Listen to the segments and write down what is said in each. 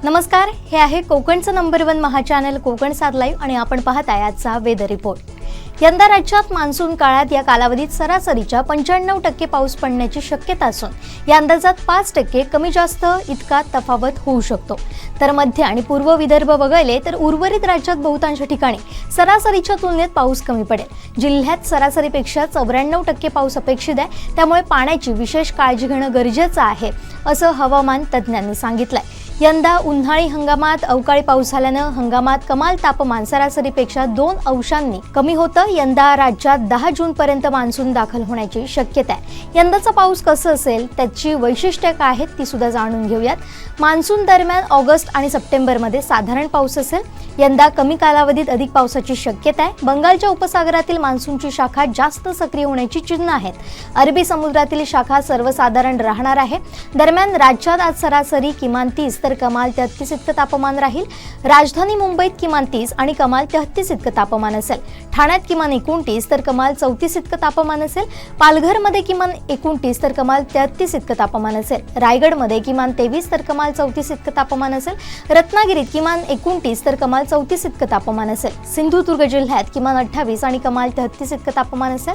नमस्कार, हे आहे कोकणचं नंबर 1 महा चॅनल कोकण सात लाईव्ह आणि आपण पाहत आहे आजचा वेदर रिपोर्ट। यंदा राज्यात मान्सून काळात या कालावधीत सरासरीच्या 95% पाऊस पडण्याची शक्यता असून या अंदाजात 5% कमी जास्त इतका तफावत होऊ शकतो। तर मध्य आणि पूर्व विदर्भ वगळले तर उर्वरित राज्यात बहुतांश ठिकाणी सरासरीच्या तुलनेत पाऊस कमी पडेल। जिल्ह्यात सरासरीपेक्षा 94% पाऊस अपेक्षित आहे, त्यामुळे पाण्याची विशेष काळजी घेणं गरजेचं आहे असं हवामान तज्ज्ञांनी सांगितलंय। यंदा उन्हाळी हंगामात अवकाळी पाऊस झाल्यानं हंगामात कमाल तापमान सरासरीपेक्षा 2 अंशांनी कमी होतं। यंदा राज्यात 10 जून पर्यंत मान्सून दाखल होण्याची शक्यता आहे। यंदाचा पाऊस कसं असेल, त्याची वैशिष्ट्ये काय आहेत ती सुद्धा जाणून घेऊयात। मान्सून दरम्यान ऑगस्ट आणि सप्टेंबरमध्ये साधारण पाऊस असेल। यंदा कमी कालावधीत अधिक पावसाची शक्यता आहे। बंगालच्या उपसागरातील मान्सूनची शाखा जास्त सक्रिय होण्याची चिन्ह आहेत। अरबी समुद्रातील शाखा सर्वसाधारण राहणार आहे। दरम्यान राज्यात आज सरासरी किमान 30 तर कमाल 33 इतकं तापमान राहील। राजधानी मुंबईत किमान 30 आणि कमाल 33 इतकं तापमान असेल। ठाण्यात किमान 29 तर कमाल 34 इतकं तापमान असेल। पालघरमध्ये किमान 29 तर कमाल 33 इतकं तापमान असेल। रायगडमध्ये किमान 23 तर कमाल 34 इतकं तापमान असेल। रत्नागिरीत किमान 29 तर कमाल 34 इतकं तापमान असेल। सिंधुदुर्ग जिल्ह्यात किमान 28 आणि कमाल 33 इतकं तापमान असेल।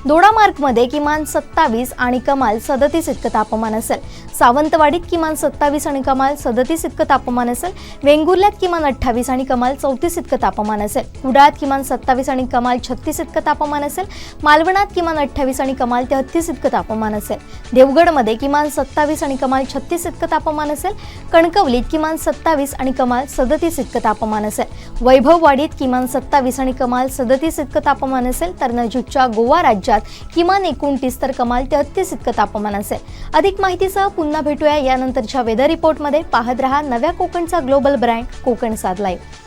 दोडामार्गमध्ये किमान 27 आणि कमाल 37 इतकं तापमान असेल। सावंतवाडीत किमान 27 आणि कमाल 37 इतकं तापमान असेल। वेंगुर्ल्यात किमान 28 आणि कमाल 34 इतकं तापमान असेल। कुडाळात किमान 27 आणि कमाल 36 इतकं तापमान असेल। मालवणात किमान 28 आणि कमाल 33 इतकं तापमान असेल। देवगडमध्ये किमान 27 आणि कमाल 36 इतकं तापमान असेल। कणकवलीत किमान 27 आणि कमाल 37 इतकं तापमान असेल। वैभववाडीत किमान 27 आणि कमाल 37 इतकं तापमान असेल। तर नजीकच्या गोवा राज्यात किमान 29 तर कमाल 33 इतकं तापमान असेल। अधिक माहितीसह पुन्हा भेटूया यानंतरच्या वेदर रिपोर्टमध्ये। पाहत रहा नव्या कोकणचा ग्लोबल ब्रँड कोकण सात लाईव्ह।